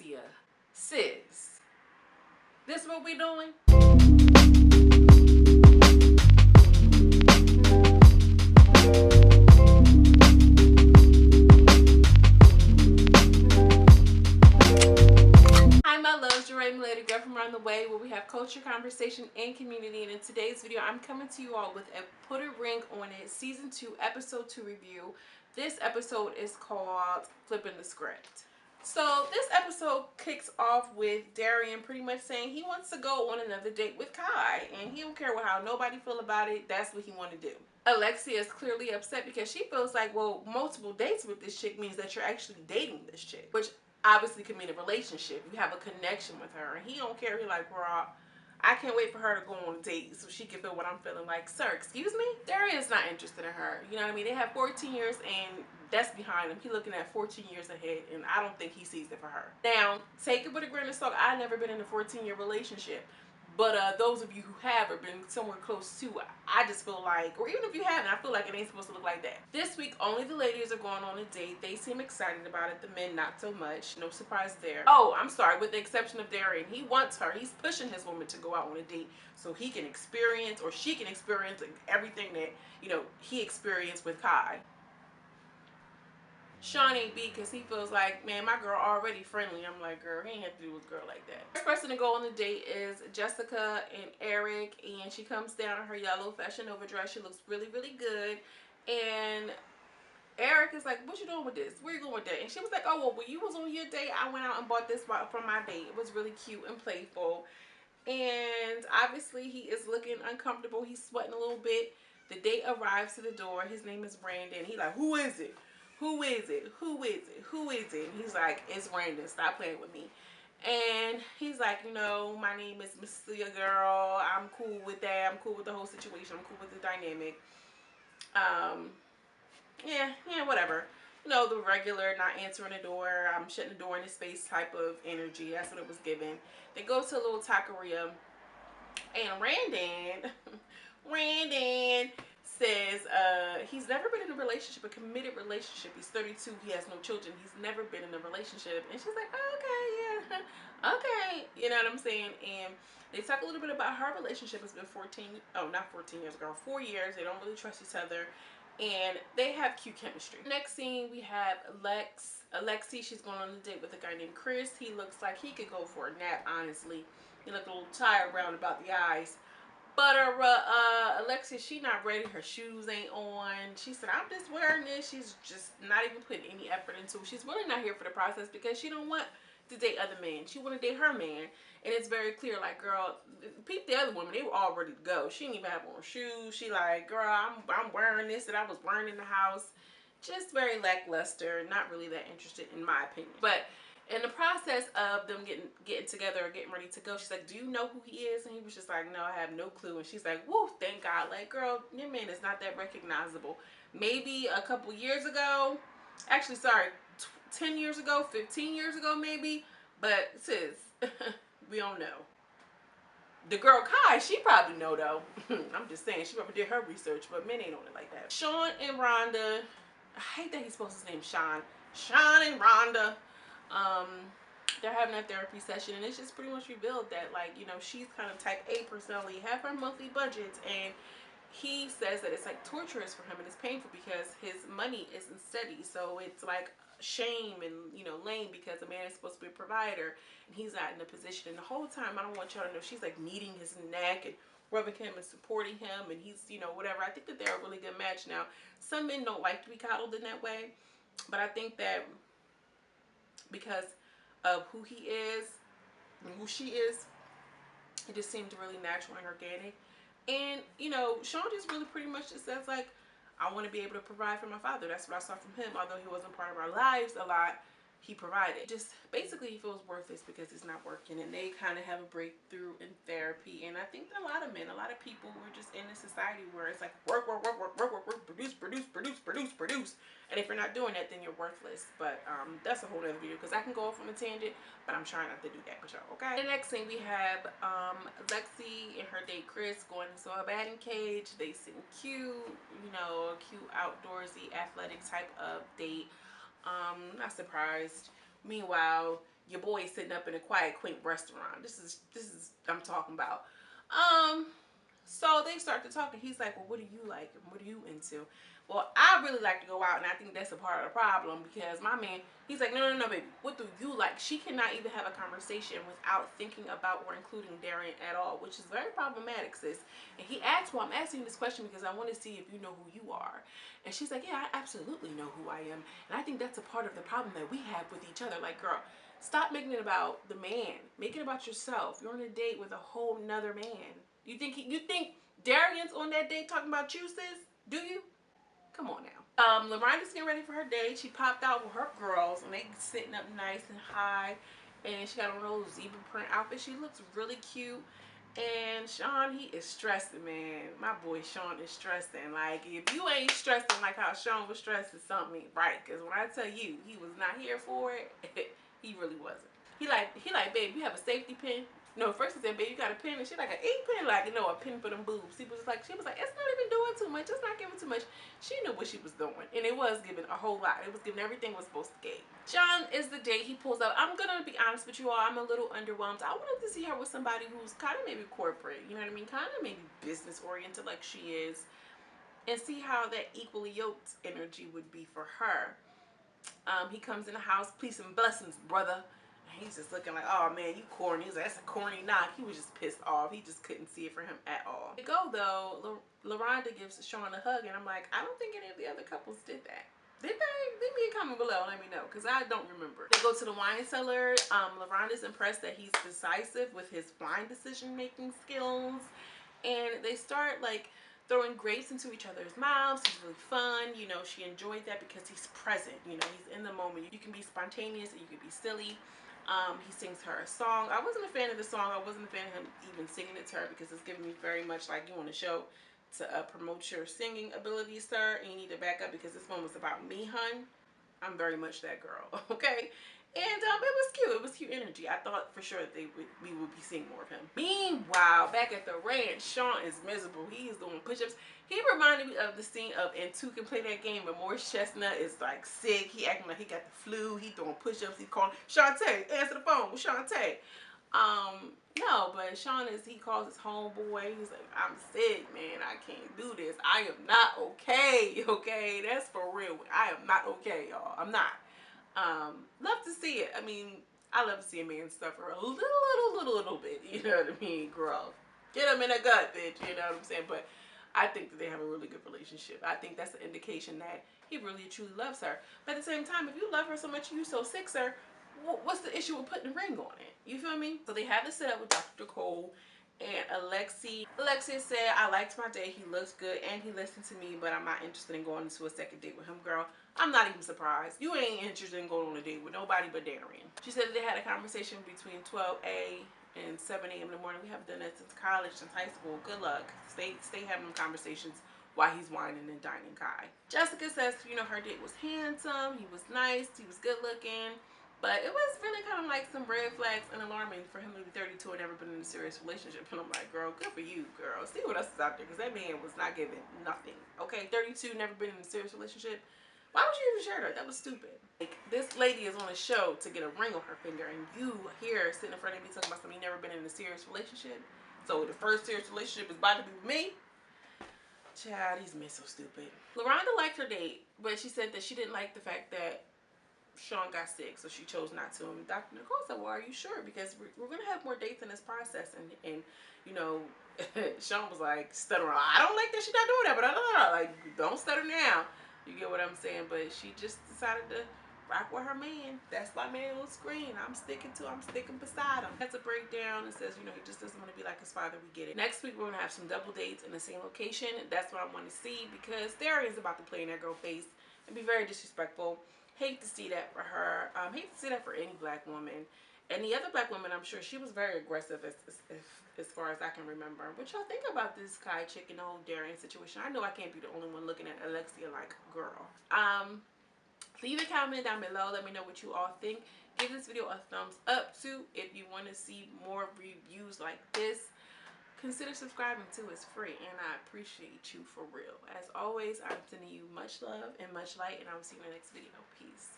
Alexia, sis, this what we doing? Hi my loves, your lady girl from around the way, where we have culture, conversation, and community. And in today's video, I'm coming to you all with a Put a Ring on It Season 2 Episode 2 review. This episode is called Flipping the Script. So this episode kicks off with Darrion pretty much saying he wants to go on another date with Kai, and he don't care how nobody feel about it. That's what he want to do. Alexia is clearly upset because she feels like, well, multiple dates with this chick means that you're actually dating this chick, which obviously could mean a relationship. You have a connection with her, and he don't care. He like, girl, I can't wait for her to go on a date so she can feel what I'm feeling. Like, sir, excuse me? Darrion's not interested in her. You know what I mean? They have 14 years, and that's behind him. He's looking at 14 years ahead, and I don't think he sees it for her. Now, take it with a grain of salt. I've never been in a 14-year relationship. But those of you who have or been somewhere close to, I just feel like, or even if you haven't, I feel like it ain't supposed to look like that. This week, only the ladies are going on a date. They seem excited about it. The men, not so much. No surprise there. Oh, I'm sorry. With the exception of Darrion, he wants her. He's pushing his woman to go out on a date so he can experience, or she can experience, everything that, you know, he experienced with Kai. Shon ain't beat because he feels like, man, my girl already friendly. I'm like, girl, he ain't have to do with a girl like that. First person to go on the date is Jessica and Eric, and she comes down in her yellow Fashion Nova dress. She looks really, really good. And Eric is like, what you doing with this? Where you going with that? And she was like, oh, well, when you was on your date, I went out and bought this from my date. It was really cute and playful. And obviously, he is looking uncomfortable. He's sweating a little bit. The date arrives to the door. His name is Brandon. He like, who is it? Who is it? Who is it? Who is it? And he's like, it's Brandon. Stop playing with me. And he's like, you know, my name is Miss Celia Girl. I'm cool with that. I'm cool with the whole situation. I'm cool with the dynamic. Yeah, whatever. You know, the regular not answering the door, I'm shutting the door in his face type of energy. That's what it was given. They go to a little taqueria, and Brandon says he's never been in a relationship, a committed relationship. He's 32, he has no children, he's never been in a relationship. And she's like, oh, okay, yeah, okay, you know what I'm saying? And they talk a little bit about her relationship. It's been 4 years. They don't really trust each other, and they have cute chemistry. Next scene, we have Alexis. She's going on a date with a guy named Chris. He looks like he could go for a nap, honestly. He looked a little tired round about the eyes. But Alexis, she not ready. Her shoes ain't on. She said, I'm just wearing this. She's just not even putting any effort into it. She's really not here for the process because she don't want to date other men. She want to date her man. And it's very clear, like, girl, peep the other woman. They were all ready to go. She didn't even have on shoes. She like, girl, I'm wearing this that I was wearing in the house. Just very lackluster. Not really that interested, in my opinion. But in the process of them getting together or getting ready to go, she's like, do you know who he is? And he was just like, no, I have no clue. And she's like, woo, thank God. Like, girl, your man is not that recognizable. Maybe a couple years ago, actually, sorry, 10 years ago, 15 years ago, maybe. But sis, we don't know. The girl Kai, she probably know though. I'm just saying, she probably did her research, but men ain't on it like that. Shon and Rhonda, I hate that he's supposed to name Shon. Shon and Rhonda. They're having a therapy session, and it's just pretty much revealed that, like, you know, she's kind of type A personality, have her monthly budgets, and he says that it's like torturous for him, and it's painful because his money isn't steady. So it's like shame and, you know, lame because a man is supposed to be a provider and he's not in a position. And the whole time, I don't want y'all to know, she's like kneading his neck and rubbing him and supporting him, and he's, you know, whatever. I think that they're a really good match. Now, some men don't like to be coddled in that way, but I think that because of who he is and who she is, it just seemed really natural and organic. And, you know, Shon just really pretty much just says, like, I want to be able to provide for my father. That's what I saw from him. Although he wasn't part of our lives a lot, he provided. Just basically he feels worthless because it's not working, and they kind of have a breakthrough in therapy. And I think that a lot of men, a lot of people who are just in a society where it's like work, produce. And if you're not doing that, then you're worthless. But that's a whole other video because I can go off on a tangent, but I'm trying not to do that with y'all, okay? The next thing we have Lexi and her date Chris going to a batting cage. They seem cute, you know, a cute outdoorsy athletic type of date. Not surprised. Meanwhile, your boy sitting up in a quiet, quaint restaurant. This is I'm talking about. So they start to talk, and he's like, well, what do you like? What are you into? Well, I really like to go out, and I think that's a part of the problem, because my man, he's like, no, baby, what do you like? She cannot even have a conversation without thinking about or including Darrion at all, which is very problematic, sis. And he asked, well, I'm asking you this question because I want to see if you know who you are. And she's like, yeah, I absolutely know who I am. And I think that's a part of the problem that we have with each other. Like, girl, stop making it about the man. Make it about yourself. You're on a date with a whole nother man. You think Darrion's on that date talking about you, sis? Do you? Come on now. Laronda's getting ready for her date. She popped out with her girls, and they sitting up nice and high. And she got on those zebra print outfit. She looks really cute. And Shon, he is stressing, man. My boy Shon is stressing. Like, if you ain't stressing like how Shon was stressing, something ain't right. Because when I tell you, he was not here for it, he really wasn't. He like, babe, you have a safety pin? No, first he said, babe, you got a pin? And she like, an ink pen? Like, no, a pin for them boobs. She was like, it's not even doing too much. It's not giving too much. She knew what she was doing. And it was giving a whole lot. It was giving everything was supposed to give. Shon is the date. He pulls up. I'm going to be honest with you all. I'm a little underwhelmed. I wanted to see her with somebody who's kind of maybe corporate. You know what I mean? Kind of maybe business oriented like she is. And see how that equally yoked energy would be for her. He comes in the house. Peace and blessings, brother. He's just looking like, oh man, you corny. He's like, that's a corny knock. He was just pissed off. He just couldn't see it for him at all. They go though, Laronda gives Shon a hug, and I'm like, I don't think any of the other couples did that. Did they? Leave me a comment below. Let me know, because I don't remember. They go to the wine cellar. Laronda's impressed that he's decisive with his wine decision-making skills, and they start like throwing grapes into each other's mouths. It's really fun. You know, she enjoyed that because he's present. You know, he's in the moment. You can be spontaneous and you can be silly. He sings her a song. I wasn't a fan of the song. I wasn't a fan of him even singing it to her, because it's giving me very much like you on a show to promote your singing abilities, sir, and you need to back up, because this one was about me, hun. I'm very much that girl, okay? And it was cute. It was cute energy. I thought for sure that we would be seeing more of him. Meanwhile, back at the ranch, Shon is miserable. He is doing push-ups. He reminded me of the scene of In Two Can Play That Game, but Morris Chestnut is like sick. He acting like he got the flu. He doing push-ups. He calling Shantae, answer the phone with Shantae. No, but he calls his homeboy. He's like, I'm sick, man. I can't do this. I am not okay. Okay, that's for real. I am not okay, y'all. I'm not. Love to see it. I mean, I love to see a man suffer a little bit. You know what I mean, girl? Get him in the gut, bitch. You know what I'm saying? But I think that they have a really good relationship. I think that's an indication that he really truly loves her. But at the same time, if you love her so much, you so sick, sir, what's the issue with putting a ring on it? You feel me? So they have to sit up with Dr. Cole and Alexis. Alexis said, I liked my date. He looks good and he listened to me, but I'm not interested in going into a second date with him, girl. I'm not even surprised. You ain't interested in going on a date with nobody but Darrion. She said that they had a conversation between 12 a.m. and 7 a.m. in the morning. We haven't done that since college, since high school. Good luck. Stay having them conversations while he's whining and dining Kai. Jessica says, you know, her date was handsome. He was nice. He was good looking. But it was really kind of like some red flags and alarming for him to be 32 and never been in a serious relationship. And I'm like, girl, good for you, girl. See what else is out there, because that man was not giving nothing. Okay, 32, never been in a serious relationship. Why would you even share that? That was stupid. Like, this lady is on a show to get a ring on her finger, and you here sitting in front of me talking about something you never been in a serious relationship. So the first serious relationship is about to be with me? Child, these men so stupid. Laronda liked her date, but she said that she didn't like the fact that Shon got sick, so she chose not to. And Dr. Nicole said, well, are you sure? Because we're going to have more dates in this process. And you know, Shon was like stuttering. I don't like that she's not doing that, but I don't know. Like, don't stutter now. You get what I'm saying? But she just decided to rock with her man. That's my man on screen. I'm sticking beside him. That's a breakdown. It says, you know, he just doesn't want to be like his father. We get it. Next week, we're going to have some double dates in the same location. That's what I want to see, because Darrion's about to play in that girl face and be very disrespectful. Hate to see that for her. Hate to see that for any black woman. And the other black woman, I'm sure she was very aggressive as far as I can remember. What y'all think about this Kai chick and the whole Darrion situation? I know I can't be the only one looking at Alexia like, girl. Leave a comment down below. Let me know what you all think. Give this video a thumbs up too if you want to see more reviews like this. Consider subscribing too. It's free, and I appreciate you for real. As always, I'm sending you much love and much light, and I will see you in the next video. Peace.